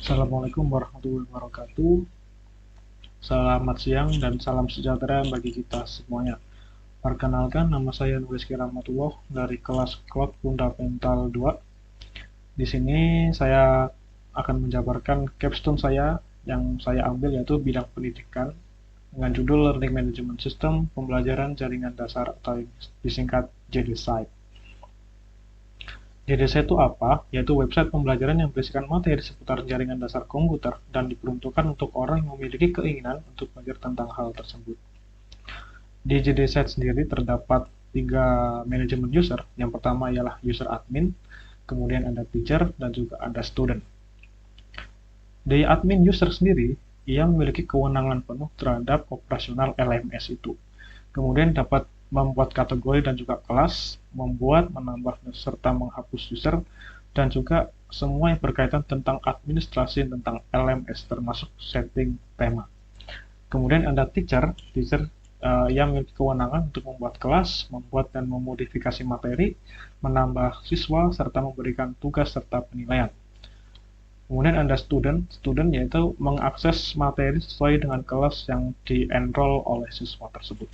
Assalamualaikum warahmatullahi wabarakatuh. Selamat siang dan salam sejahtera bagi kita semuanya. Perkenalkan, nama saya Nurizky Rahmatullah dari kelas Cloud Fundamental 2. Di sini saya akan menjabarkan capstone saya yang saya ambil, yaitu bidang pendidikan dengan judul Learning Management System Pembelajaran Jaringan Dasar atau disingkat JDSIPE. JDSIPE itu apa? Yaitu website pembelajaran yang berisikan materi seputar jaringan dasar komputer dan diperuntukkan untuk orang yang memiliki keinginan untuk belajar tentang hal tersebut. Di JDSIPE sendiri terdapat 3 manajemen user. Yang pertama ialah user admin, kemudian ada teacher, dan juga ada student. Di admin user sendiri, ia memiliki kewenangan penuh terhadap operasional LMS itu. Kemudian dapat membuat kategori dan juga kelas, membuat, menambah, serta menghapus user, dan juga semua yang berkaitan tentang administrasi tentang LMS, termasuk setting tema. Kemudian ada teacher yang memiliki kewenangan untuk membuat kelas, membuat dan memodifikasi materi, menambah siswa, serta memberikan tugas serta penilaian. Kemudian ada student yaitu mengakses materi sesuai dengan kelas yang di-enroll oleh siswa tersebut.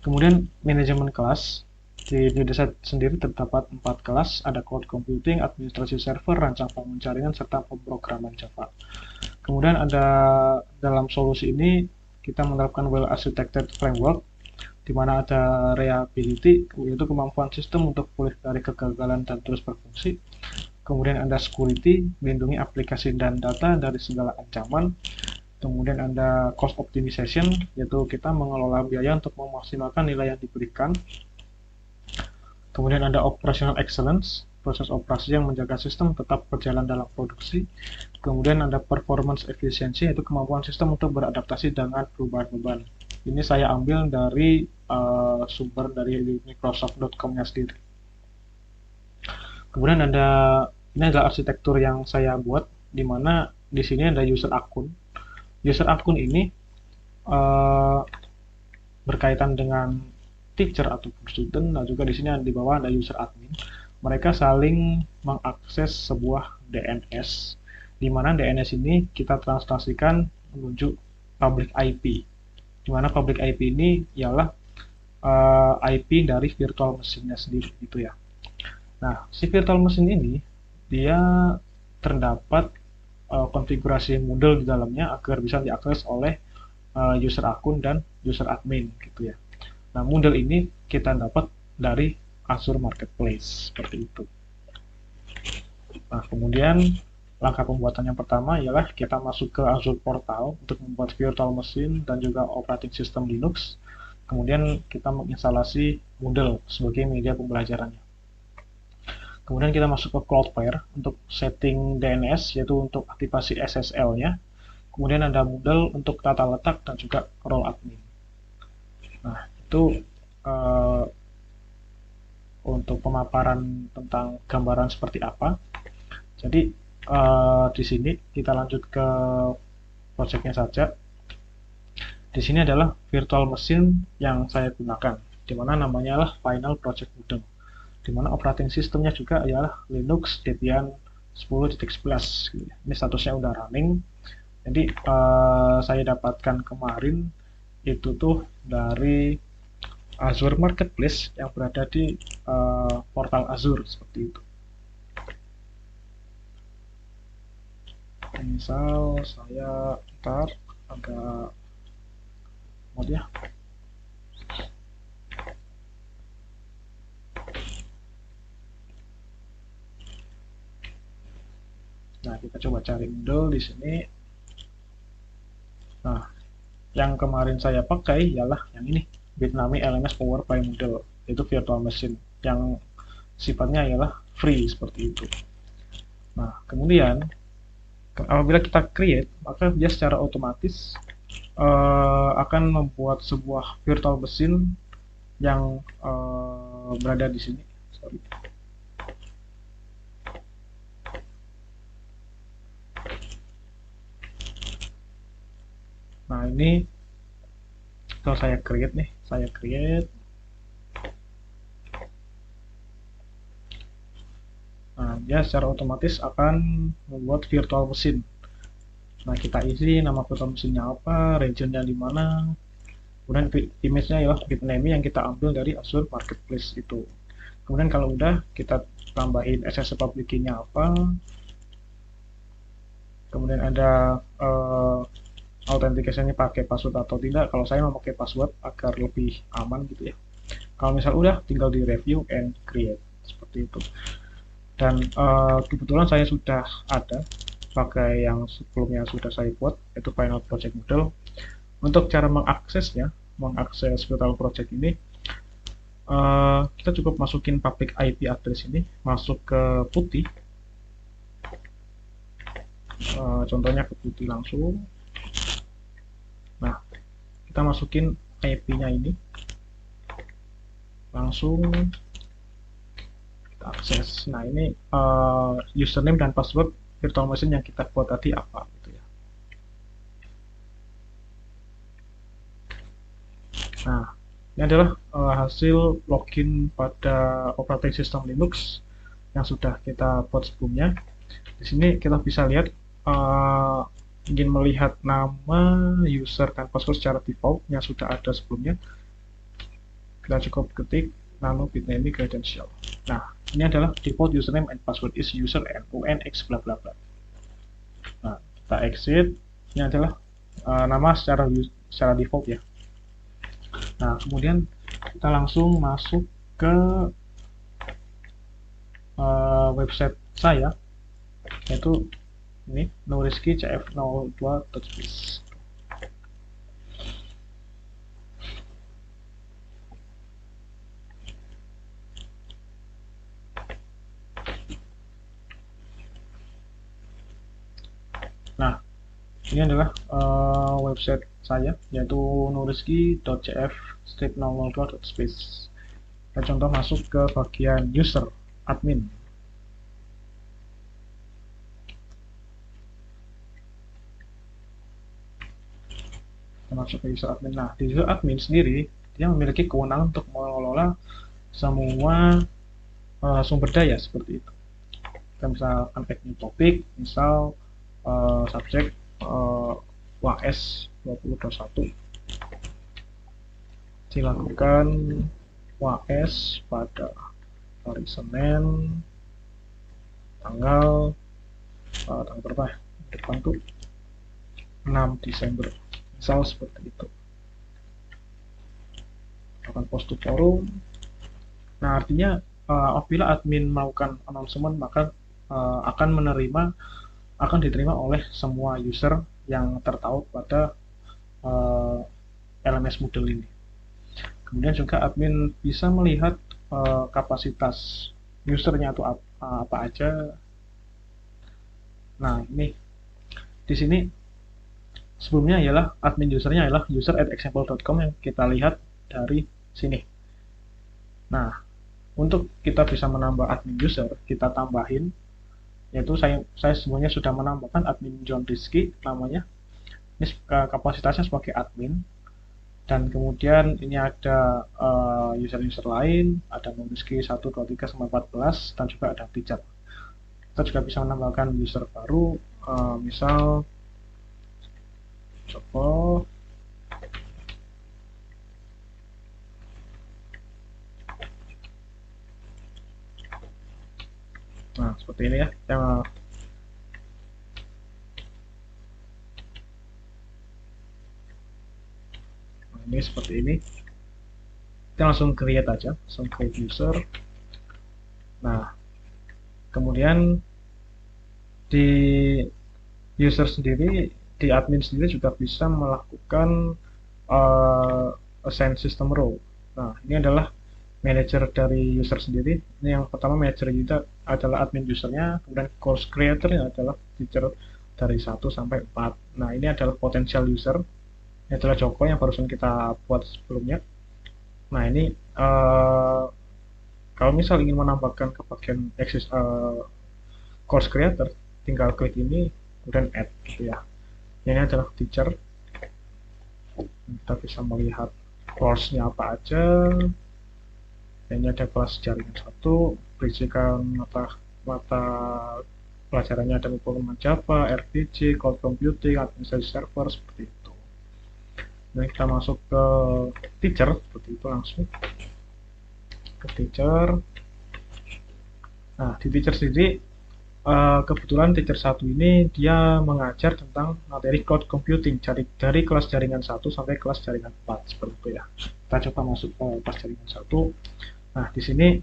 Kemudian manajemen kelas, di JDSIPE sendiri terdapat 4 kelas, ada cloud computing, administrasi server, rancang bangun jaringan, serta pemrograman Java. Kemudian ada dalam solusi ini kita menerapkan well-architected framework, di mana ada reliability, yaitu kemampuan sistem untuk pulih dari kegagalan dan terus berfungsi. Kemudian ada security, melindungi aplikasi dan data dari segala ancaman. Kemudian ada cost optimization, yaitu kita mengelola biaya untuk memaksimalkan nilai yang diberikan. Kemudian ada operational excellence, proses operasi yang menjaga sistem tetap berjalan dalam produksi. Kemudian ada performance efficiency, yaitu kemampuan sistem untuk beradaptasi dengan perubahan beban. Ini saya ambil dari sumber dari Microsoft.com-nya sendiri. Kemudian ini adalah arsitektur yang saya buat, di mana di sini ada user akun. User akun ini berkaitan dengan teacher ataupun student, dan juga di sini di bawah ada user admin. Mereka saling mengakses sebuah DNS, di mana DNS ini kita translasikan menuju public IP, di mana public IP ini ialah IP dari virtual machine-nya sendiri, gitu ya. Nah, si virtual machine ini dia terdapat konfigurasi Moodle di dalamnya agar bisa diakses oleh user akun dan user admin, gitu ya. Nah, Moodle ini kita dapat dari Azure Marketplace, seperti itu. Nah, kemudian langkah pembuatan yang pertama ialah kita masuk ke Azure Portal untuk membuat virtual machine dan juga operating system Linux. Kemudian kita menginstalasi Moodle sebagai media pembelajarannya. Kemudian kita masuk ke Cloudflare untuk setting DNS, yaitu untuk aktivasi SSL-nya. Kemudian ada Moodle untuk tata letak dan juga role admin. Nah, itu untuk pemaparan tentang gambaran seperti apa. Jadi di sini kita lanjut ke projectnya saja. Di sini adalah virtual machine yang saya gunakan, di mana namanya adalah Final Project Moodle, di mana operating sistemnya juga adalah Linux Debian 10.11. Ini statusnya udah running. Jadi saya dapatkan kemarin itu tuh dari Azure Marketplace yang berada di portal Azure, seperti itu. Misal saya ntar agak mod ya. Nah, kita coba cari Moodle di sini. Nah, yang kemarin saya pakai ialah yang ini, Bitnami LMS Power by Moodle, yaitu virtual machine yang sifatnya ialah free, seperti itu. Nah, kemudian apabila kita create, maka dia secara otomatis akan membuat sebuah virtual machine yang berada di sini. Sorry. Nah, ini kalau saya create nih, saya create. Nah, dia secara otomatis akan membuat virtual machine. Nah, kita isi nama virtual machine-nya apa, region-nya di mana, kemudian image-nya ya bitname yang kita ambil dari Azure Marketplace itu. Kemudian kalau udah, kita tambahin SSL public key-nya apa, kemudian ada authentication-nya pakai password atau tidak. Kalau saya memakai password agar lebih aman gitu ya. Kalau misal udah, tinggal di review and create seperti itu. Dan kebetulan saya sudah ada pakai yang sebelumnya sudah saya buat, yaitu Final Project Model. Untuk cara mengaksesnya, mengakses virtual project ini, kita cukup masukin public IP address ini, masuk ke putih. Contohnya ke putih langsung. Nah, kita masukin IP-nya ini, langsung kita akses. Nah, ini username dan password virtual machine yang kita buat tadi apa gitu ya. Nah, ini adalah hasil login pada operating system Linux yang sudah kita buat sebelumnya. Di sini kita bisa lihat ingin melihat nama user dan password secara default yang sudah ada sebelumnya. Kita cukup ketik nano bitname credential. Nah, ini adalah default username and password is user and unx bla bla bla. Nah, kita exit. Ini adalah nama secara default ya. Nah, kemudian kita langsung masuk ke website saya, yaitu ini nuriski.cf02.biz. Nah, ini adalah website saya, yaitu nuriski.cf-002.space. Kita contoh masuk ke bagian user, admin. Kita masuk ke user admin. Nah, di user admin sendiri, dia memiliki kewenangan untuk mengelola semua sumber daya seperti itu. Kita misalkan add new topic, misal subjek WAS 2021. Dilakukan WAS pada hari Senin tanggal berapa? Depan tuh 6 Desember. Misal seperti itu. Akan post to forum. Nah, artinya apabila admin melakukan announcement, maka akan diterima oleh semua user yang tertaut pada LMS Moodle ini. Kemudian juga admin bisa melihat kapasitas usernya itu apa aja. Nah, ini di sini sebelumnya ialah admin usernya adalah user@example.com yang kita lihat dari sini. Nah, untuk kita bisa menambah admin user, kita tambahin, yaitu saya semuanya sudah menambahkan admin John Rizky namanya. Ini kapasitasnya sebagai admin, dan kemudian ini ada user-user lain, ada Rizky 1, 2, 3, sampai 14, dan juga ada teacher. Kita juga bisa menambahkan user baru, misal coba nah seperti ini ya, yang ini seperti ini. Kita langsung create aja, langsung create user. Nah, kemudian di user sendiri, di admin sendiri juga bisa melakukan assign system role. Nah, ini adalah manager dari user sendiri. Ini yang pertama, manager kita adalah admin usernya, kemudian course creator yang adalah teacher dari 1 sampai 4. Nah, ini adalah potential user, ini adalah Joko yang barusan kita buat sebelumnya. Nah, ini kalau misal ingin menambahkan ke bagian course creator, tinggal klik ini kemudian add gitu ya. Ini adalah teacher, kita bisa melihat course-nya apa aja. Ini ada kelas jaringan 1, berikan mata pelajarannya ada pemrograman Java, RPG, Cloud Computing, Administrasi Server, seperti itu. Nah, kita masuk ke teacher, seperti itu langsung ke teacher. Nah, di teacher sendiri, kebetulan teacher 1 ini dia mengajar tentang materi cloud computing dari kelas jaringan 1 sampai kelas jaringan 4, seperti itu ya. Kita coba masuk ke kelas jaringan 1. Nah, di sini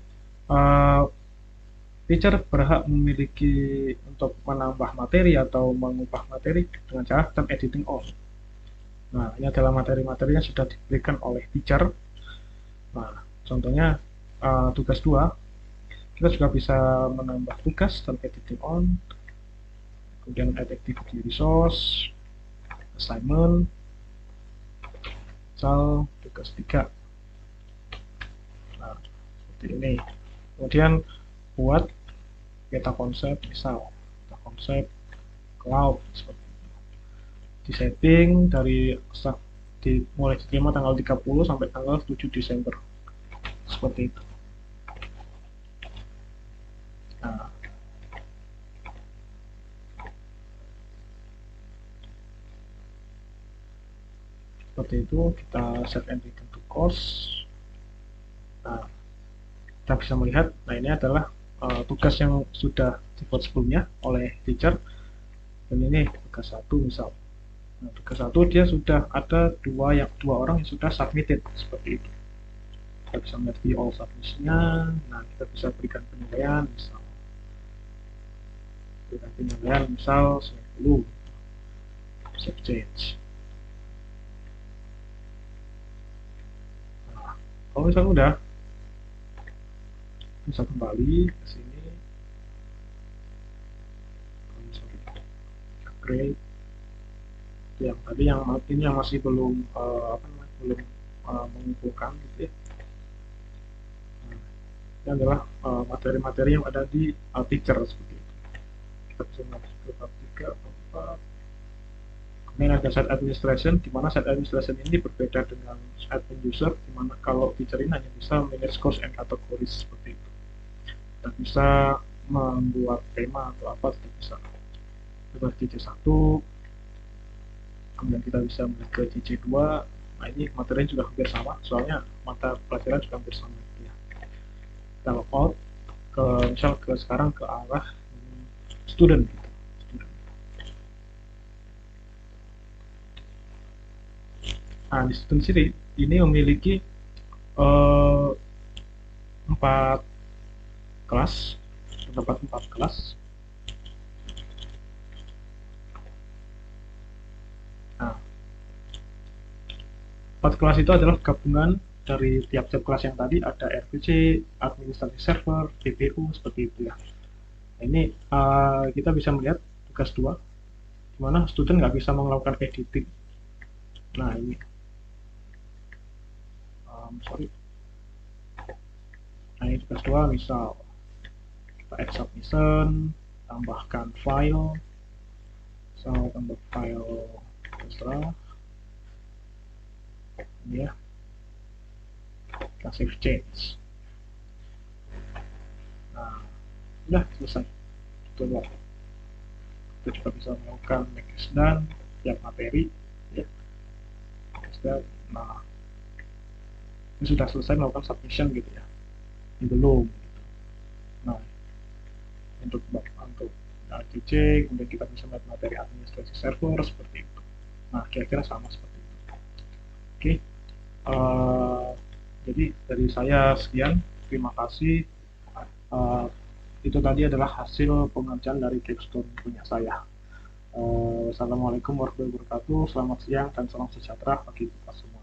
teacher berhak memiliki untuk menambah materi atau mengubah materi dengan cara term editing all. Nah, ini adalah materi-materi yang sudah diberikan oleh teacher. Nah, contohnya tugas 2, kita juga bisa menambah tugas term editing on, kemudian add activity resource, assignment, misal tugas 3. Nah, seperti ini. Kemudian buat peta konsep, misal peta konsep cloud, seperti itu. Di setting dari mulai diterima tanggal 30 sampai tanggal 7 Desember, seperti itu. Nah, seperti itu, kita set and return to course. Nah, kita bisa melihat, nah ini adalah tugas yang sudah dibuat sebelumnya oleh teacher, dan ini tugas 1 misal. Nah, tugas 1 dia sudah ada dua orang yang sudah submitted, seperti itu. Kita bisa melihat view all submission-nya. Nah, kita bisa berikan penilaian, misal berikan penilaian misal 10, save change. Nah, kalau misalnya udah, bisa kembali ke sini, upgrade yang tadi, yang ini yang masih belum belum mengumpulkan gitu ya. Nah, ini adalah materi-materi yang ada di teacher, seperti itu. Kita bisa masuk ke tab 3, 4. Kemudian ada set administration, di mana set administration ini berbeda dengan admin user, di mana kalau teacher ini hanya bisa manage course and categories, seperti itu. Dan bisa membuat tema atau apa, tetap bisa. Kita CC 1, kemudian kita bisa melihat ke CC 2. Nah, ini materinya juga hampir sama, soalnya mata pelajaran juga hampir sama ya. Kita log out ke, misal sekarang ke arah student gitu. Nah, di student sini ini memiliki 4 kelas, terdapat 4 kelas. Nah, 4 kelas itu adalah gabungan dari tiap-tiap kelas yang tadi, ada RPC, administrasi server, PPU, seperti itu ya. Nah, ini kita bisa melihat tugas 2, di mana student nggak bisa melakukan editing. Nah, ini nah ini tugas 2, misal kita add submission, tambahkan file, misal tambah file terserah ini ya, kita save change. Nah, udah selesai, itu loh. Kita juga bisa melakukan make as done tiap materi ya. Nah, ini sudah selesai melakukan submission gitu ya, ini belum gitu. Nah, untuk RTC, kemudian kita bisa melihat materi administrasi server, seperti itu. Nah, kira-kira sama seperti itu. Oke, jadi dari saya sekian, terima kasih. Itu tadi adalah hasil pengerjaan dari capstone punya saya. Assalamualaikum warahmatullahi wabarakatuh, selamat siang dan salam sejahtera bagi kita semua.